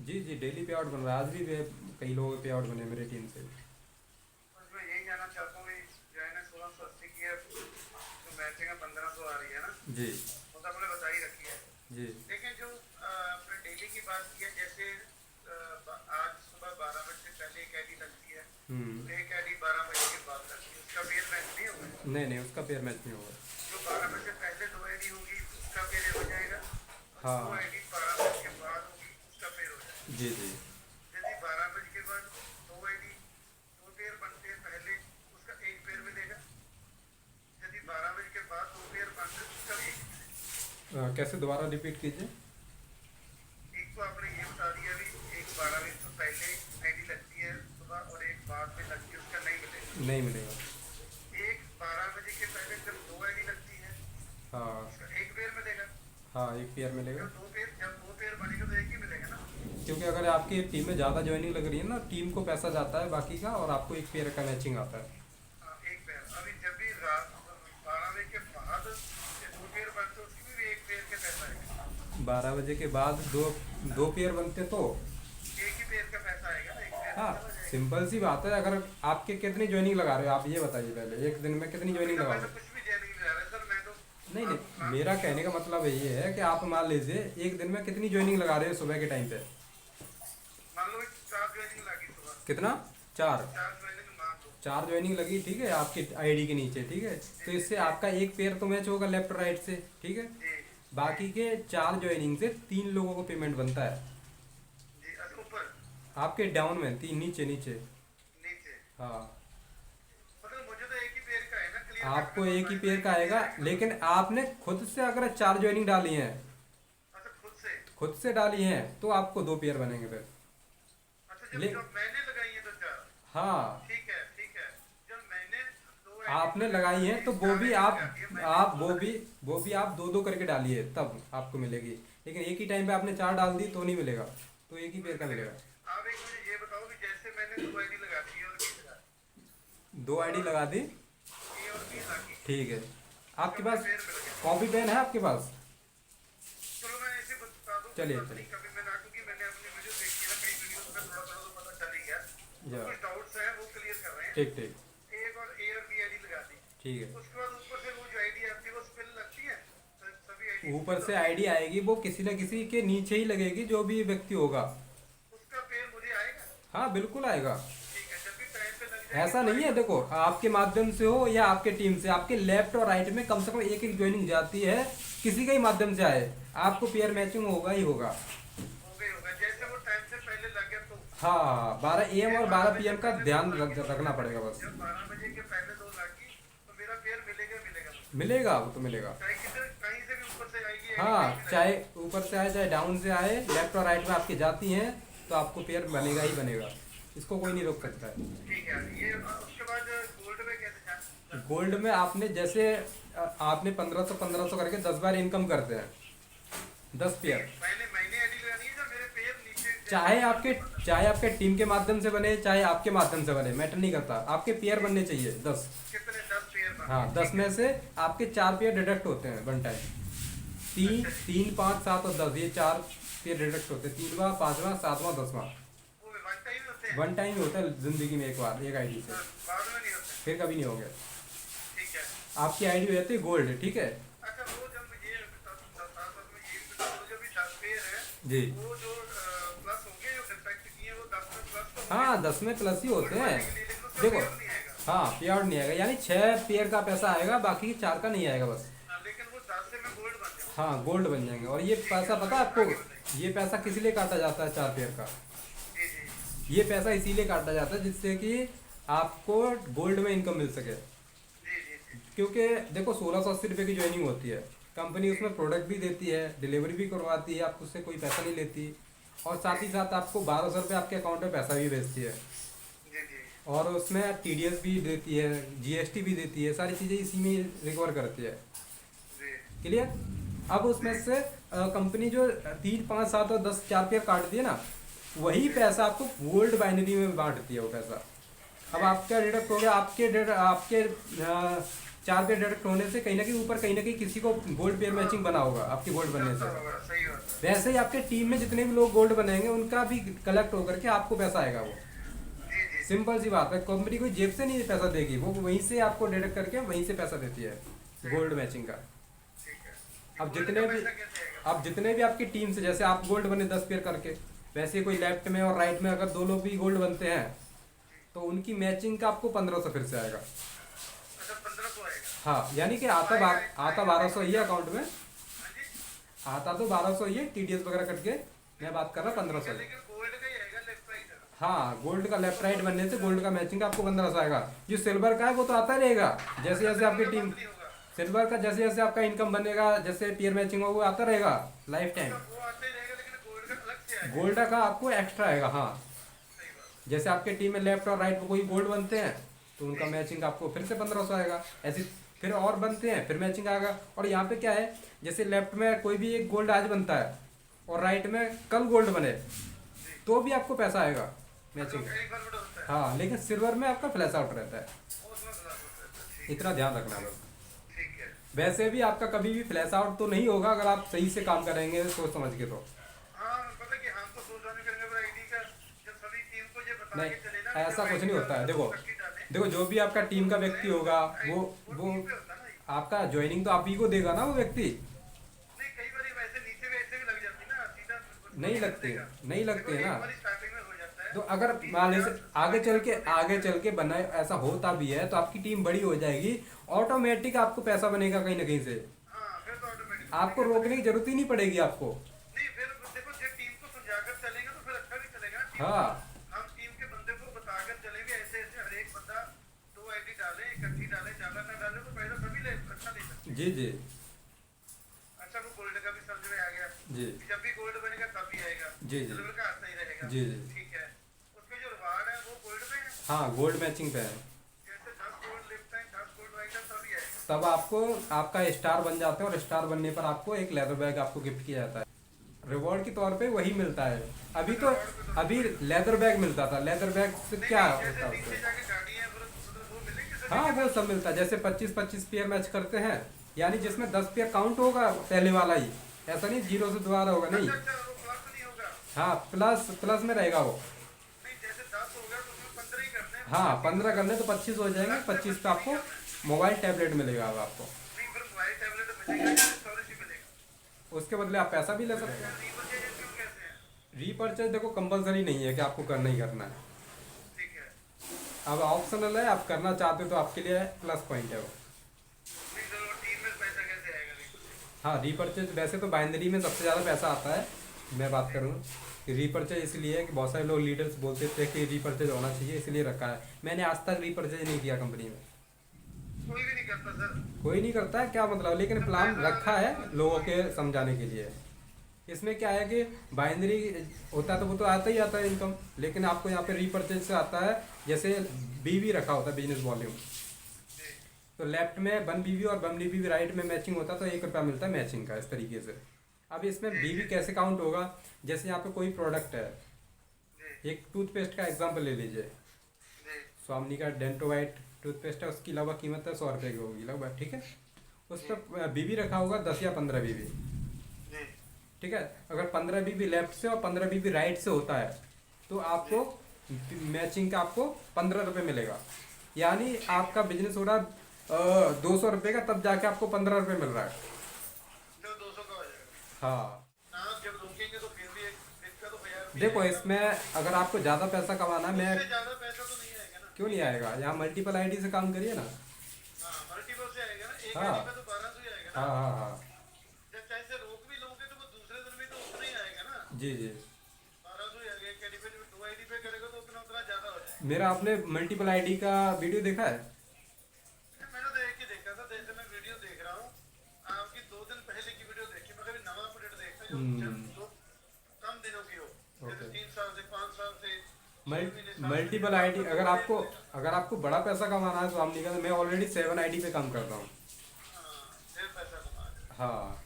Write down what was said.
जी जी, daily पे out बन रहा है। आज भी कई लोगों के पे आउट बने मेरे टीम से। बस मैं यही जानना चाहता हूँ कि जो है ना 1680 की है, जो मैचिंग है 1500 आ रही है ना, जी वो तो आपने बता ही रखी है। जी। लेकिन जो आपने डेली की बात की है, जैसे आज सुबह 12 बजे से पहले एक आईडी लगती है, हम्म। एक आईडी 12 बजे के बाद लगती है, उसका पेयर मैच नहीं होगा। नहीं नहीं, उसका पेयर मैच नहीं होगा। जो 12 बजे से पहले दो आईडी होगी उसका पेयर हो जाएगा, और जो हाँ। आईडी 12 बजे के बाद होगी उसका पेयर हो जाएगा। जी जी। यदि 12 बजे के बाद दो आईडी दो पेयर बनते हैं पहले, उसका एक पेयर मिलेगा। यदि 12 बजे के बाद दो पेयर बनते हैं उसका भी एक मिलेगा। कैसे, दोबारा रिपीट कीजिए। एक तो आपने ये बता दिया अभी, एक 12 बजे से पहले आईडी लगती है सुबह, और एक बाद में लगती है, उसका नहीं मिलेगा। नहीं मिलेगा। एक 12 बजे के पहले जब दो आईडी लगती है, हाँ उसका एक पेयर मिलेगा। हाँ, एक पेयर मिलेगा। जब दो पेयर बनेगा तो एक ही मिलेगा ना। क्योंकि अगर आपकी टीम में ज़्यादा ज्वाइनिंग लग रही है ना, टीम को पैसा जाता है बाकी का, और आपको एक पेयर का मैचिंग आता है। हाँ, एक पेयर। अभी जब भी रात 12 बजे के बाद ये दो पेयर बनते हैं, उसकी भी एक पेयर के पैसा आएगा। 12 बजे के बाद दो दो पेयर बनते तो। एक ही पेयर का पैसा आएगा ना, एक पेयर हाँ, तो चला जाएगा। सिंपल सी बात है। अगर आपके कितनी ज्वाइनिंग लगा रहे हो, आप ये बताइए पहले, एक दिन में कितनी अभी ज्वाइनिंग तो लगा मैं रहे तो हो? कुछ भी जेल नहीं जा रहा सर, मैं तो नहीं नहीं, मेरा हाँ, कहने का मतलब ये है कि आप मान लीजिए एक दिन में कितनी ज्वाइनिंग लगा रहे हो सुबह के टाइम पे। मान लो 4 ज्वाइनिंग लगी सुबह, कितना? चार। 4 ज्वाइनिंग मान लो। चार ज्वाइनिंग लगी, ठीक है, आपकी आईडी के नीचे, ठीक है। तो जी इससे जी आपका एक पेयर तो मैच होगा लेफ्ट राइट से, ठीक है। जी जी बाकी के चार ज्वाइनिंग से तीन लोगों को पेमेंट बनता है। जी। अच्छा, ऊपर आपके डाउन में तीन, नीचे नीचे। नीचे। हाँ, मतलब मुझे तो एक ही पेयर का है ना, क्लियर कट आपको में एक ही बताइए, पेयर एक का ही पेयर आएगा, आएगा ना। लेकिन आपने खुद से अगर चार ज्वाइनिंग डाली है, अच्छा, खुद से। खुद से डाली है, तो आपको दो पेयर बनेंगे फिर। अच्छा, जब ले जब मैंने लगाई है तो चार। हाँ, ठीक है ठीक है। जब मैंने दो आईडी आपने मैंने लगाई है अपनी तो वो चार भी आईडी आप लगा दी है मैंने आप दो लगा। वो भी आप दो दो करके डालिए, तब आपको मिलेगी। लेकिन एक ही टाइम पे आपने चार डाल दी तो नहीं मिलेगा, तो एक ही तो पेयर नहीं का मिलेगा। मिलेगा। आप एक मुझे ये बताओ कि जैसे मैंने दो आईडी लगा दी, ए और बी लगा दो आईडी और लगा दी, ए और बी लगी, ठीक है। उसका आपके मुझे पास पेयर मिल गया। कॉपी पेन है आपके पास? चलो मैं ऐसे बता दूं, चलिए पता चलिए। नहीं कभी मैंने, क्योंकि मैंने अपनी वीडियो देखी है ना, कई वीडियोस में थोड़ा थोड़ा तो पता चल ही गया। जा, कुछ डाउट्स हैं वो क्लियर कर रहे हैं। ठीक ठीक। एक और ए और बी आईडी लगा दी, ठीक है। उसके बाद ऊपर से वो जो आईडी आती है वो स्पिल लगती है, सभी आईडी ऊपर स्पिल से होती है, आईडी आएगी, वो किसी न किसी के नीचे ही लगेगी, जो भी व्यक्ति होगा। उसका पेयर मुझे आएगा। हाँ, बिल्कुल आएगा। ठीक है, जब भी टाइम पे लग जाएगी ऐसा तो नहीं है, आएगा। देखो, आपके माध्यम से हो या आपके टीम से, आपके लेफ्ट और राइट में कम से कम एक एक ज्वाइनिंग जाती है, किसी के ही माध्यम से आए, आपको पेयर मैचिंग होगा ही होगा। हो गई होगा, जैसे वो टाइम से पहले लग गया तो। हाँ, 12 AM ये और 12 बजे 12 PM से का पहले दो ध्यान लगी तो रखना पड़ेगा बस। जब 12 बजे के पहले दो लगी तो मेरा पेयर मिलेगा मिलेगा मुझे। मिलेगा, वो तो मिलेगा। चाहे किधर कहीं से भी ऊपर से आएगी आईडी, हाँ, कहीं भी चाहे लगेगी। ऊपर से आए चाहे डाउन से आए, लेफ्ट और राइट में आपके जाती हैं, तो आपको पेयर बनेगा ही बनेगा। इसको कोई नहीं रोक सकता है। ठीक है, ये उसके बाद गोल्ड में कैसे जान। गोल्ड में आपने जैसे आपने 1500 करके 10 बार इनकम करते हैं, 10 पेयर। मैंने महीने आईडी लगानी है, जब मेरे पेयर नीचे जैसे चाहे ऊपर आपके से बना। चाहे आपके टीम के माध्यम से बने, चाहे आपके माध्यम से बने, मैटर नहीं करता, आपके पेयर बनने चाहिए 10। कितने 10 पेयर बना। हाँ, 10 में से आपके चार पेयर डिडक्ट होते हैं वन टाइम। तीन अच्छा जी। तीन 5 7 और 10, ये चार पेयर डिडक्ट होते हैं, 3वां 5वां 7वां 10वां। वो वन टाइम होते हैं। वन टाइम ही होता है जिंदगी में, एक बार एक आईडी से, बाद में नहीं होते। फिर कभी नहीं होगा। ठीक है। आपकी आईडी हो जाती है गोल्ड, ठीक है। अच्छा, वो जब ये साथ में ये भी बता दो, जो भी 10 पेयर है, जी। वो जो प्लस होंगे, जो डिफेक्ट किए हैं वो 10 में प्लस तो होंगे। हाँ, 10 में प्लस ही होते गोल्ड हैं। बनने के लिए, लेकिन उसका देखो, पेयर नहीं आएगा। हाँ, पे आउट नहीं आएगा, यानी 6 पेयर का पैसा आएगा, बाकी 4 का नहीं आएगा बस। लेकिन वो 10 से मैं गोल्ड बन जाऊँ। हाँ, गोल्ड बन जाएंगे। और ये ठीक है, पैसा पता है आपको, आगे बताइए। ये पैसा किस लिए काटा जाता है 4 पेयर का? जी जी ये पैसा इसीलिए काटा जाता है जिससे कि आपको गोल्ड में इनकम मिल सके। जी जी जी क्योंकि देखो, 1680 रुपये की ज्वाइनिंग होती है, कंपनी उसमें प्रोडक्ट भी देती है, डिलीवरी भी करवाती है, आपको उससे कोई पैसा नहीं लेती, और साथ ही साथ आपको 1200 रुपये आपके अकाउंट में पैसा भी भेजती है, जी जी और उसमें TDS भी देती है, GST भी देती है, सारी चीज़ें इसी में रिकवर करती है। जी क्लियर? अब उसमें से कंपनी जो 3 5 7 और 10 4 पेयर काटती है ना, वही पैसा आपको गोल्ड बाइनरी में बांटती है वो पैसा। अब आपका डिडक्ट हो गया, आपके 4 पेयर डिडक्ट होने से कहीं ना कहीं किसी को गोल्ड पेयर मैचिंग बना होगा आपके गोल्ड बनने से। सही बात है। वैसे ही आपके टीम में जितने भी लोग गोल्ड बनेंगे उनका भी कलेक्ट होकर के आपको पैसा आएगा वो। जी जी। सिंपल सी बात है, कंपनी कोई जेब से नहीं पैसा देगी, वो वहीं से आपको डिडक्ट करके वहीं से पैसा देती है गोल्ड मैचिंग का। ठीक है। अब गोल्ड जितने का भी पैसा कैसे आएगा? अब जितने भी आपकी टीम से, जैसे आप गोल्ड बने 10 पेयर करके, वैसे कोई लेफ्ट में और राइट में अगर 2 लोग भी गोल्ड बनते हैं तो उनकी मैचिंग का आपको 1500 फिर से आएगा। अच्छा 1500 आएगा। हाँ, यानी कि आता 1200 ही है अकाउंट में, हाँ जी। आता तो 1200 ही है, TDS वगैरह कट के मैं बात कर रहा 1500। लेकिन गोल्ड का ही आएगा लेफ्ट राइट। हाँ, गोल्ड का लेफ्ट राइट बनने से गोल्ड का मैचिंग का आपको 1500 आएगा। जो सिल्वर का है वो तो आता रहेगा, जैसे जैसे आपकी टीम सिल्वर का जैसे जैसे आपका इनकम बनेगा, जैसे पेयर मैचिंग होगा वो आता रहेगा लाइफ टाइम। वो आते ही रहेगा, लेकिन गोल्ड का अलग से आएगा। गोल्ड का आपको एक्स्ट्रा आएगा। हाँ, सही बात। जैसे आपके टीम में लेफ्ट और राइट में कोई गोल्ड बनते हैं तो उनका मैचिंग आपको फिर से 1500 आएगा। ऐसे फिर और बनते हैं फिर मैचिंग आएगा। और यहाँ पे क्या है, जैसे लेफ्ट में कोई भी एक गोल्ड आज बनता है और राइट में कल गोल्ड बने तो भी आपको पैसा आएगा मैचिंग का। कई बार बड़ा होता है। हाँ, लेकिन सिल्वर में आपका फ्लैश आउट रहता है, उसमें खराब होता है। ठीक इतना ध्यान रखना बस। ठीक है। वैसे भी आपका कभी भी फ्लैश आउट तो नहीं होगा अगर आप सही से काम करेंगे सोच समझ के। तो हाँ, पता है कि हम तो सोच रहे करेंगे पर आईडी का जब सभी टीम को ये बता नहीं, के चले ना, ऐसा जब कुछ नहीं ID होता है। का देखो पट्टी डालें, देखो जो भी आपका टीम का व्यक्ति होगा वो टीम पे होता है ना ये। आपका ज्वाइनिंग तो आप ही को देगा ना वो व्यक्ति। नहीं, कई बार वैसे नीचे भी ऐसे भी लग जाती है ना, सीधा नहीं लगते, नहीं लगते है देखो, ना। एक बार स्टार्टिंग में हो जाता है। तो अगर मान लीजिए आगे चल के बना ऐसा होता भी है तो आपकी टीम बड़ी हो जाएगी, ऑटोमेटिक आपको पैसा बनेगा कहीं ना कहीं से, हाँ, फिर तो ऑटोमेटिक आपको रोकने की जरूरत ही नहीं पड़ेगी आपको। नहीं, फिर देखो जब टीम को समझाकर चलेंगे तो फिर अच्छा भी चलेगा ना। हाँ हम टीम के बंदे को बताकर चलेंगे ऐसे ऐसे हर एक बंदा 2 आईडी डाले, इकट्ठी डाले, ज्यादा ना डाले तो पैसा सभी ले अच्छा दे सकते हैं। जी जी अच्छा, वो गोल्ड का भी समझ में आ गया। जी जब भी गोल्ड बनेगा तब भी आएगा। जी जी सिल्वर का आता ही रहेगा। जी जी। ठीक है। उसमें जो रिवार्ड है वो गोल्ड में है। हाँ, गोल्ड मैचिंग पे है। जैसे 10 गोल्ड लेफ्ट है, 10 गोल्ड राइट है, तभी आएगा। तब आपको आपका स्टार बन जाते हैं और स्टार बनने पर आपको एक लेदर बैग आपको गिफ्ट किया जाता है। रिवॉर्ड के तौर पे वही मिलता है। अभी लेदर बैग मिलता था। लेदर बैग से क्या होता जैसे है नीचे उससे? जाके गाड़ी है मतलब वो मिलेगी सभी हाँ, के वो सब मिलता है। जैसे 25-25 पेयर मैच करते हैं, यानी जिसमें 10 पेयर काउंट होगा पहले वाला ही, ऐसा नहीं 0 से दोबारा होगा, नहीं। अच्छा, वो प्लस नहीं होगा। हाँ, प्लस में रहेगा वो। नहीं, जैसे 10 हो गया तो उसमें 15 ही करने हैं। हाँ, 15 करने तो 25 हो जाएंगे। 25 पे आपको मोबाइल टैबलेट मिलेगा अब आपको। नहीं, फिर मोबाइल टैबलेट मिलेगा या स्टोरेज ही मिलेगा? उसके बदले आप पैसा भी ले सकते हैं। रीपरचेज क्यों कैसे है? रीपर्चेज देखो कंपलसरी नहीं है कि आपको करना ही करना है, ठीक है। अब ऑप्शनल है। आप करना चाहते हो तो आपके लिए प्लस पॉइंट है वो। नहीं, चलो टीम में पैसा कैसे आएगा रीपरचेज? हाँ, रीपर्चेज वैसे तो बाइनरी में सबसे ज़्यादा पैसा आता है। मैं बात करूँ कि रीपर्चेज इसलिए है कि बहुत सारे लोग लीडर्स बोलते थे कि रीपर्चेज होना चाहिए, इसलिए रखा है। मैंने आज तक रीपर्चेज नहीं किया कंपनी में, कोई भी नहीं करता सर। कोई नहीं करता है, क्या मतलब, लेकिन प्लान रखा है लोगों के समझाने के लिए। इसमें क्या है कि बाइनरी होता है तो वो तो आता ही आता है इनकम, लेकिन आपको यहाँ पे रीपर्चेज से आता है। जैसे बीवी रखा होता है बिजनेस वॉल्यूम, तो लेफ्ट में 1 बीवी और 1 बीवी राइट में मैचिंग होता है तो 1 रुपया मिलता है मैचिंग का, इस तरीके से। अब इसमें बीवी कैसे काउंट होगा, जैसे यहाँ पे कोई प्रोडक्ट है, एक टूथपेस्ट का एग्जाम्पल ले लीजिए, स्वामिनी का डेंटो वाइट टूथपेस्ट है, उसकी लगभग कीमत है 100 रुपये की होगी लगभग, ठीक है। उस पर बीवी रखा होगा 10 या 15 बीवी, ठीक है। अगर 15 बीवी लेफ्ट से और 15 बीवी राइट से होता है तो आपको मैचिंग का आपको 15 रुपये मिलेगा। यानी आपका बिजनेस हो रहा 200 रुपये का, तब जाके आपको 15 रुपये मिल रहा है। जो 200 का हो जाएगा। हाँ, ना जब रोकेंगे तो फिर भी एक का तो 1000 देखो इसमें अगर आपको ज़्यादा पैसा कमाना है, मैं इससे ज्यादा पैसा तो नहीं आएगा ना। क्यों नहीं आएगा, यहाँ मल्टीपल आईडी से काम करिए ना। हाँ, मल्टीपल से आएगा ना। एक हाँ। आईडी पे तो 1200 ही आएगा ना। हाँ हाँ हाँ, जब चाहे से रोक भी लोगे तो वो दूसरे दिन भी तो उतना ही आएगा ना। जी जी। 1200 ही आएगा। एक आईडी पे 2 आईडी पे करेगा तो उतना उतना ज्यादा हो जाएगा। मेरा आपने मल्टीपल आईडी का वीडियो देखा है? मैंने तो एक ही देखा था, जैसे मैं वीडियो देख रहा हूँ आपकी 2 दिन पहले की वीडियो देखी। मैं कभी नवा अपडेट देखता जो जो कम दिनों की हो, जैसे 3 साल से 5 साल से मल्टीपल आईडी। अगर आपको बड़ा पैसा कमाना है तो हम नहीं, मैं ऑलरेडी 7 आईडी पे काम करता हूँ। हाँ, ढेर पैसा कमा रहे हैं। हाँ,